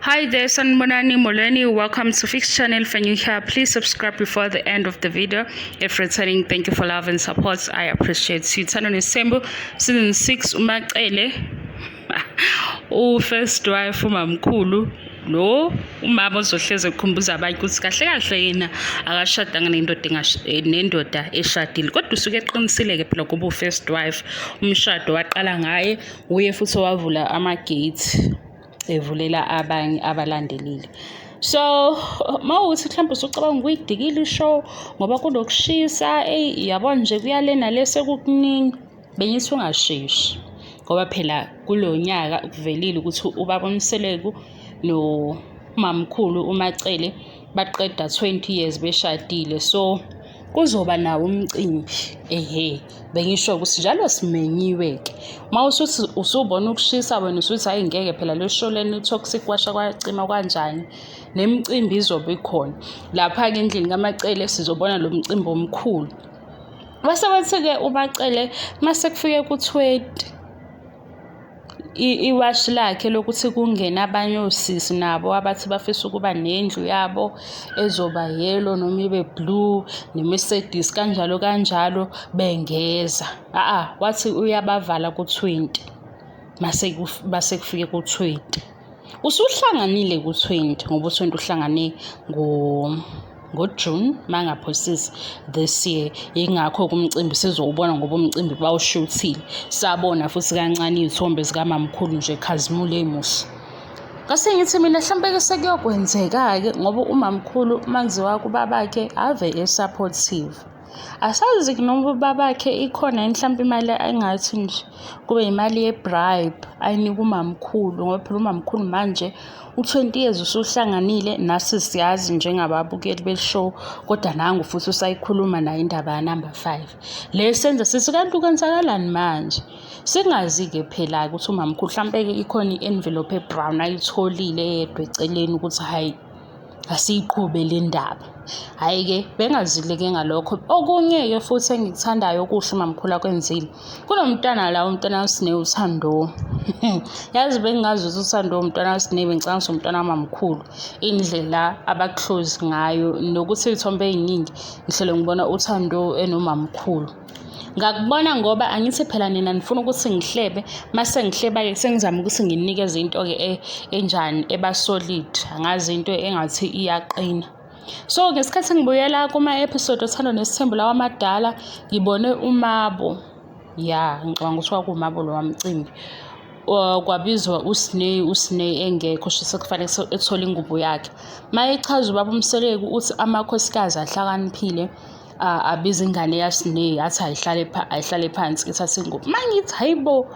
Hi there, Sanbonani Moleni. Welcome to Fix Channel. If you're new here, please subscribe before the end of the video. If returning, thank you for love and support. I appreciate you. Uthando Nes'thembu, Season 6, Macele. First Wife Macele. No, umama ozohleze ukukhumbuza abantu ukuthi kahle kahle yena akashadanga nendoda eshadile kodwa usuke eqinisile ke phela kuba first wife umshado waqala ngaye uye futhi wavula ama-gate evulela abanye abalandelile. So mawuthi mhlawumbe usucabanga ukuyidikila ishow ngoba kunokushisa yabona nje kuyalena lese kukuningi bengithi ungasheshi ngoba phela kulo nyaka kuvelile ukuthi ubaba Mseleku no mamkhulu uMacele baqeda 20 years beshadile, so kuzoba nawo umcimbi bengisho ukuthi njalo simenyiwe ke mawusuthi usubona ukushisa wena usuthi hayi ngeke phela le show leni toxic kwasha kwacima kanjani nemicimbi izobe ikhona lapha ke endlini kaMacele sizobona lo mcimbi omkhulu base wathi ke uMacele mase kufike ku20 iwashi lakhe lokuthi kungena abanye osisi nabo abathi bafisa ukuba nendlu yabo ezoba yellow noma ibe blue neMercedes kanjalo bengeza wathi uyabavala ku20 mase kufike ku20 usuhlanganile ku20 ngoba u20 uhlangane ngoJune mangaphosisi this year ingakho kumcimbi sizowubona ngoba umcimbi bawushuthile sabona futhi kancane izithombe zikamamkhulu nje khazimule emuhle ngase ngithi mina mhlambe ke sekuyokwenzeka ke ngoba umamkhulu manziwa kubabakhe ave supportive asazi noma babakhe ikhona mhlambe imali engathi nje kube imali yebribe ayinika umamkhulu ngoba phela umamkhulu manje u20 years usuhlanganile nasi siyazi njengababukeli beshow kodwa nangu futhi usayikhuluma nayo indaba ya number 5 le senza sithi kanti kwenzakalani manje singazi ke phela ukuthi umamkhulu mhlambe ke ikhona ienvelope ebrown ayitholile yedwa eceleni ukuthi hayi asiyiqhube le ndaba hayi ke bengazile ke ngalokho okunye ke futhi engikuthandayo okuhle umamkhulu akwenzile kunomntana la umntana Uthando yazi bengazi ukuthi Uthando umntana bengicanga ukuthi umntana wamamkhulu indlela abaclose ngayo nokuthi izithombe eziningi ngihlele ngibona Uthando enomamkhulu ngakubona ngoba angithi phela nina nifuna ukuthi ngihlebe mase ngihleba ke sengizama ukuthi nginikeze into ke enjani eba solid angazi into engathi iyaqina. So ngesikhathi ngibuyela kuma episode Uthando Nes'thembu lawa amadala ngibone umabo ngicabanga ukuthi kwakumabo lo wamcimbi kwabizwa usine engekho shisa kufanele ethola ingubo yakhe mayechaza ubaba Mseleku uthi amakhosikazi ahlakaniphile abiza ingane yaSine athi ayihlale phansi ithathe ingubo mangithi hayibo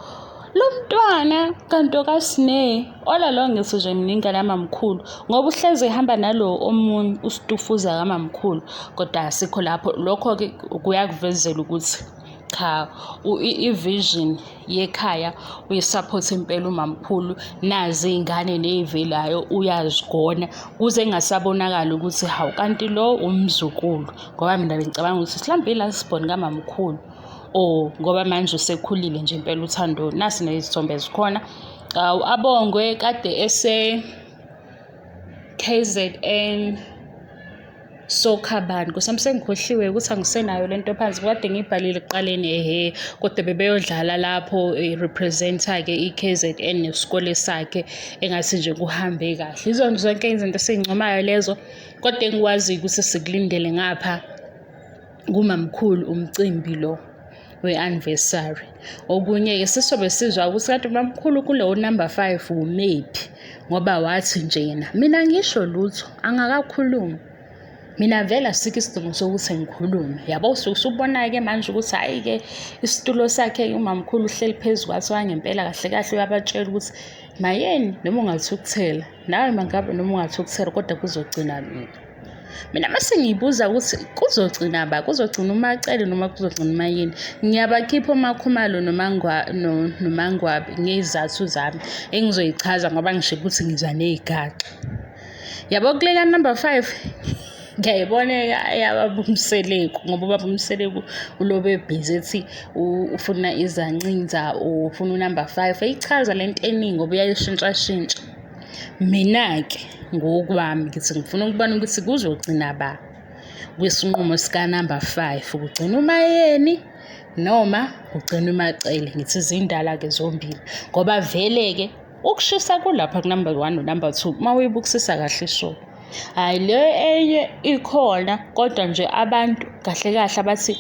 lo mntwana kanto kaSine lo ngithi nje mina ingane yamamkhulu ngoba uhleze ehamba nalo omunye usitufuza kamamkhulu kodwa asikho lapho lokho ke kuyakuvezela ukuthi cha i-vision yekhaya uyisupport impela umamkhulu nazi ingane nezivelayo uyazigona kuze engasabonakala ukuthi hawu kanti lo umzukulu ngoba mina bengicabanga ukuthi mhlambe la sibone kamamkhulu ngoba manje usekhulile nje impela Uthando nasi nezithombe zikhona abongwe kade ese KZN sokhabani kusamsengikhohliwe ukuthi angisenayo lento phansi kade ngibhalile ekuqaleni kodwa bebeyodlala lapho representa ke iKZN nesikole sakhe engathi nje kuhambe kahle izona zonke izinto esingcomayo lezo kodwa engikwazi ukuthi sikulindele ngapha kumamkhulu umcimbi lo we-anniversary okunye ke sisobe sizwa ukuthi kanti mamkhulu kulewo number 5 umephi ngoba wathi nje yena mina ngisho lutho angakakhulumi mina vele asikho isidingo sokuthi ngikhulume yabo usubona ke manje ukuthi hayi ke isitulo sakhe umamkhulu uhleli phezulu kwathi wangempela kahle uyabatshela ukuthi mayeni noma ungathukuthela nawe mangabe noma ungathukuthela kodwa kuzogcina mina mase ngiyibuza ukuthi kuzogcina uMacele noma kuzogcina umayini ngiyabakhipha omakhumalo nomangwabi ngezathu zami engizoyichaza ngoba ngisho ukuthi ngiza nezigaxa yabo kulela number 5 ngiyayiboneka yababa Mseleku ngoba ubaba Mseleku ulobe busy ethi ufuna izancinza ufuna unumber 5 eyichaza lento eningi ngoba uyayishintsha Mina-ke ngokwami ngithi ngifuna ukubona ukuthi kuzogcina ba kwisinqumo sika-number 5 kugcina uMayeni noma kugcina uMacele. Ngithi zindala-ke zombili ngoba vele-ke ukushisa kulapha ku-number 1 no-number 2 uma uyibukisisa kahle so hhayi le enye ikhona kodwa nje abantu kahle kahle abathi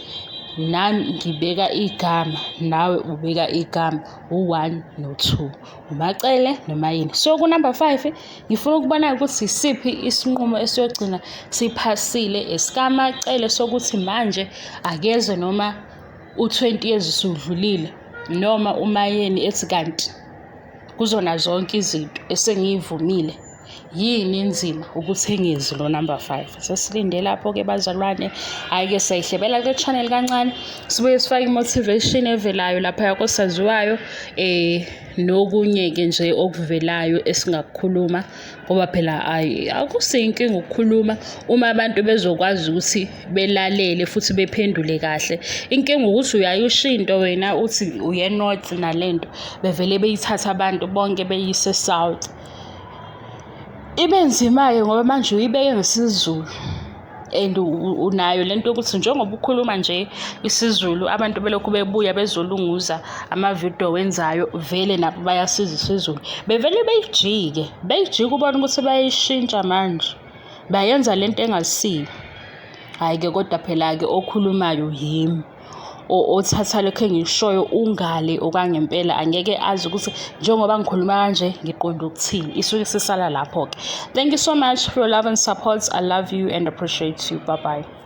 nami ngibeka igama nawe ubeka igama u-1 no-2 uMacele noMayeni. So ku-number 5 ngifuna ukubona ukuthi isiphi isinqumo esiyogcina siphasile esikaMacele sokuthi manje akeze noma u-20 years usudlulile noma uMayeni ethi kanti kuzona zonke izinto esengiyivumile yini inzima ukuthi engezi lo number 5. Sesilinde lapho-ke bazalwane. Hhayi-ke siyayihlebela ke channel kancane sibuye sifake i-motivation evelayo laphaya kosaziwayo nokunye-ke nje okuvelayo esingakukhuluma ngoba phela akusiyinkinga ukukhuluma uma abantu bezokwazi ukuthi belalele futhi bephendule kahle. Inkinga ukuthi uyayisho into wena uthi uye north nalento bevele beyithatha abantu bonke beyise south. Ibe nzima-ke ngoba manje uyibeke ngesiZulu and unayo lento yokuthi njengoba ukhuluma nje isiZulu abantu belokhu bebuya bezolunguza amavidiyo wenzayo vele nabo bayasiza isiZulu bevele beyijike ubona ukuthi bayishintsha manje bayenza lento engasiyo. Hhayi-ke kodwa phela-ke okhulumayo yimi othatha lokho engishoyo ungale okwangempela angeke azi ukuthi njengoba ngikhuluma kanje ngiqonda ukuthini isuke sisala lapho-ke. Thank you so much for your love and support. I love you and appreciate you. Bye bye.